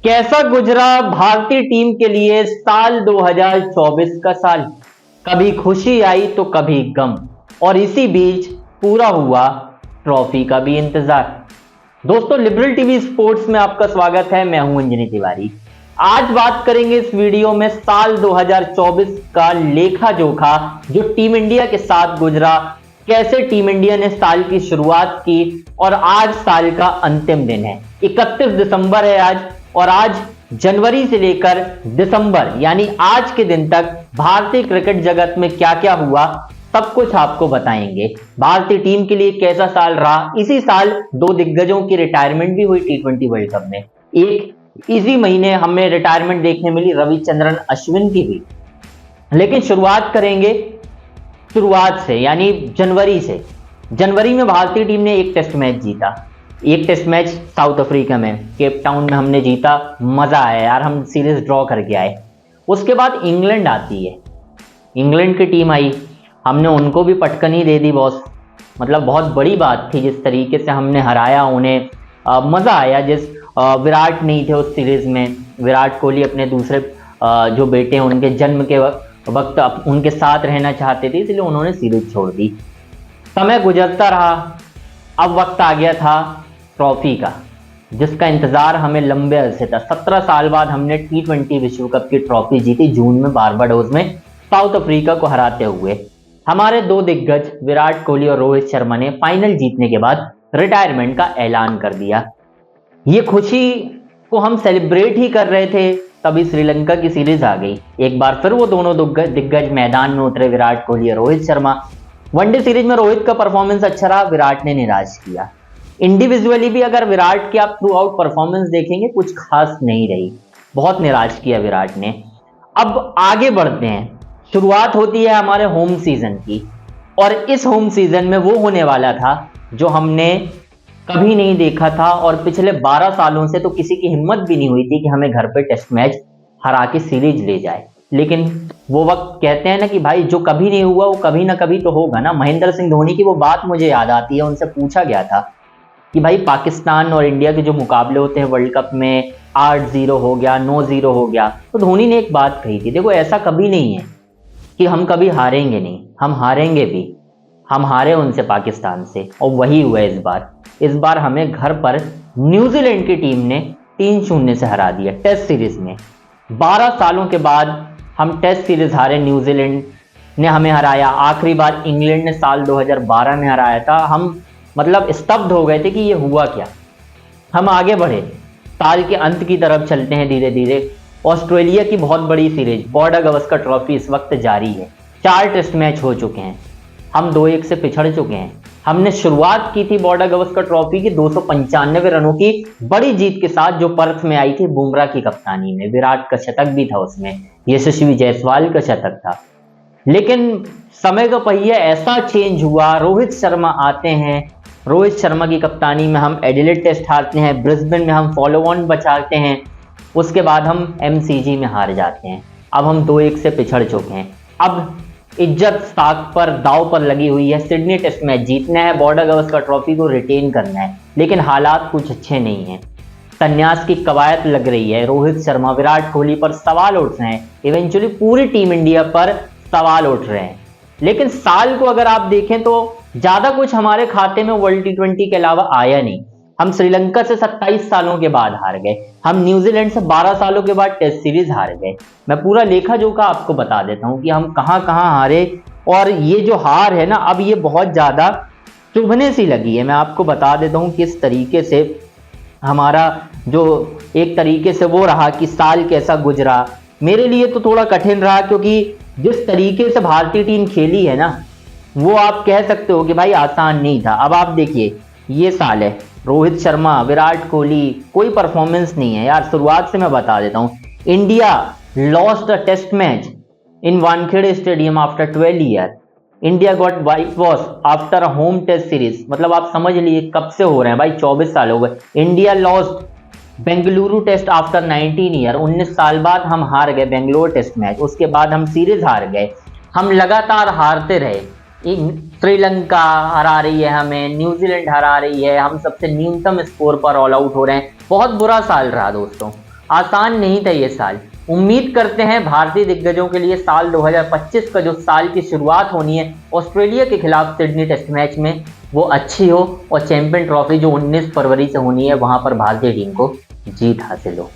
कैसा गुजरा भारतीय टीम के लिए साल 2024 का साल। कभी खुशी आई तो कभी गम, और इसी बीच पूरा हुआ ट्रॉफी का भी इंतजार। दोस्तों, लिबरल टीवी स्पोर्ट्स में आपका स्वागत है। मैं हूं अंजनी तिवारी। आज बात करेंगे इस वीडियो में साल 2024 का लेखा जोखा जो टीम इंडिया के साथ गुजरा, कैसे टीम इंडिया ने साल की शुरुआत की और आज साल का अंतिम दिन है। 31 दिसंबर है आज, और आज जनवरी से लेकर दिसंबर यानी आज के दिन तक भारतीय क्रिकेट जगत में क्या क्या हुआ सब कुछ आपको बताएंगे। भारतीय टीम के लिए कैसा साल रहा। इसी साल दो दिग्गजों की रिटायरमेंट भी हुई T20 वर्ल्ड कप में। एक इसी महीने हमें रिटायरमेंट देखने मिली रविचंद्रन अश्विन की भी। लेकिन शुरुआत करेंगे शुरुआत से, यानी जनवरी से। जनवरी में भारतीय टीम ने एक टेस्ट मैच जीता। एक टेस्ट मैच साउथ अफ्रीका में केप टाउन में हमने जीता। मजा आया यार, हम सीरीज ड्रॉ करके आए। उसके बाद इंग्लैंड आती है, इंग्लैंड की टीम आई, हमने उनको भी पटकनी दे दी बॉस। मतलब बहुत बड़ी बात थी जिस तरीके से हमने हराया उन्हें। मजा आया। जिस विराट नहीं थे उस सीरीज में, विराट कोहली अपने दूसरे जो बेटे हैं उनके जन्म के वक्त उनके साथ रहना चाहते थे, इसलिए उन्होंने सीरीज छोड़ दी। समय गुजरता रहा, अब वक्त आ गया था ट्रॉफी का, जिसका इंतजार हमें लंबे अरसे था। 17 साल बाद हमने T20 विश्व कप की ट्रॉफी जीती, जून में बारबाडोस में साउथ अफ्रीका को हराते हुए। हमारे दो दिग्गज विराट कोहली और रोहित शर्मा ने फाइनल जीतने के बाद रिटायरमेंट का ऐलान कर दिया। ये खुशी को हम सेलिब्रेट ही कर रहे थे, तभी श्रीलंका की सीरीज आ गई। एक बार फिर वो दोनों दिग्गज मैदान में उतरे, विराट कोहली और रोहित शर्मा। वनडे सीरीज में रोहित का परफॉर्मेंस अच्छा रहा, विराट ने निराश किया। इंडिविजुअली भी अगर विराट की आप थ्रू आउट परफॉर्मेंस देखेंगे, कुछ खास नहीं रही, बहुत निराश किया विराट ने। अब आगे बढ़ते हैं। शुरुआत होती है हमारे होम सीजन की, और इस होम सीजन में वो होने वाला था जो हमने कभी नहीं देखा था, और पिछले 12 सालों से तो किसी की हिम्मत भी नहीं हुई थी कि हमें घर पे टेस्ट मैच हरा के सीरीज ले जाए। लेकिन वो वक्त, कहते हैं ना कि भाई जो कभी नहीं हुआ वो कभी ना कभी तो होगा ना। महेंद्र सिंह धोनी की वो बात मुझे याद आती है। उनसे पूछा गया था कि भाई पाकिस्तान और इंडिया के जो मुकाबले होते हैं वर्ल्ड कप में, 8-0 हो गया, 9-0 हो गया, तो धोनी ने एक बात कही थी, देखो ऐसा कभी नहीं है कि हम कभी हारेंगे नहीं, हम हारेंगे भी। हम हारे उनसे, पाकिस्तान से, और वही हुआ इस बार। इस बार हमें घर पर न्यूजीलैंड की टीम ने 3-0 से हरा दिया टेस्ट सीरीज में। 12 सालों के बाद हम टेस्ट सीरीज हारे, न्यूजीलैंड ने हमें हराया। आखिरी बार इंग्लैंड ने साल 2012 में हराया था। हम मतलब स्तब्ध हो गए थे कि ये हुआ क्या। हम आगे बढ़े, साल के अंत की तरफ चलते हैं धीरे धीरे। ऑस्ट्रेलिया की बहुत बड़ी सीरीज बॉर्डर गावस्कर ट्रॉफी इस वक्त जारी है। 4 टेस्ट मैच हो चुके हैं, हम 2-1 से पिछड़ चुके हैं। हमने शुरुआत की थी बॉर्डर गावस्कर ट्रॉफी की 295 रनों की बड़ी जीत के साथ, जो पर्थ में आई थी बुमराह की कप्तानी में। विराट का शतक भी था उसमें, यशस्वी जायसवाल का शतक था। लेकिन समय का पहिया ऐसा चेंज हुआ, रोहित शर्मा आते हैं, रोहित शर्मा की कप्तानी में हम एडिलेड टेस्ट हारते हैं, ब्रिस्बेन में हम फॉलो ऑन बचाते हैं, उसके बाद हम MCG में हार जाते हैं। अब हम 2-1 से पिछड़ चुके हैं। अब इज्जत साख पर, दाव पर लगी हुई है। सिडनी टेस्ट मैच जीतना है, बॉर्डर गावस्कर ट्रॉफी को रिटेन करना है, लेकिन हालात कुछ अच्छे नहीं हैं। संन्यास की कवायद लग रही है। रोहित शर्मा, विराट कोहली पर सवाल उठ रहे हैं, इवेंचुअली पूरी टीम इंडिया पर सवाल उठ रहे हैं। लेकिन साल को अगर आप देखें तो ज्यादा कुछ हमारे खाते में वर्ल्ड T20 के अलावा आया नहीं। हम श्रीलंका से 27 सालों के बाद हार गए, हम न्यूजीलैंड से 12 सालों के बाद टेस्ट सीरीज हार गए। मैं पूरा लेखा जोखा आपको बता देता हूं कि हम कहां कहां हारे, और ये जो हार है ना, अब ये बहुत ज्यादा चुभने सी लगी है। मैं आपको बता देता हूं किस तरीके से हमारा जो एक तरीके से वो रहा कि साल कैसा गुजरा। मेरे लिए तो थोड़ा कठिन रहा, क्योंकि जिस तरीके से भारतीय टीम खेली है ना, वो आप कह सकते हो कि भाई आसान नहीं था। अब आप देखिए, ये साल है, रोहित शर्मा, विराट कोहली, कोई परफॉर्मेंस नहीं है यार। शुरुआत से मैं बता देता हूं, India lost a test match in Wankhede stadium after 12 year. India got white wash after a home test series. मतलब आप समझ लीजिए कब से हो रहे हैं भाई, 24 साल हो गए। India lost Bengaluru test after 19 year. 19 साल बाद हम हार गए बेंगलोर टेस्ट मैच, उसके बाद हम सीरीज हार गए। हम लगातार हारते रहे। श्रीलंका हरा रही है हमें, न्यूजीलैंड हरा रही है, हम सबसे न्यूनतम स्कोर पर ऑल आउट हो रहे हैं। बहुत बुरा साल रहा दोस्तों। आसान नहीं था ये साल। उम्मीद करते हैं भारतीय दिग्गजों के लिए साल 2025 का जो साल की शुरुआत होनी है ऑस्ट्रेलिया के खिलाफ सिडनी टेस्ट मैच में, वो अच्छी हो और चैंपियन ट्रॉफी जो 19 फरवरी से होनी है वहां पर भारतीय टीम को जीत हासिल हो।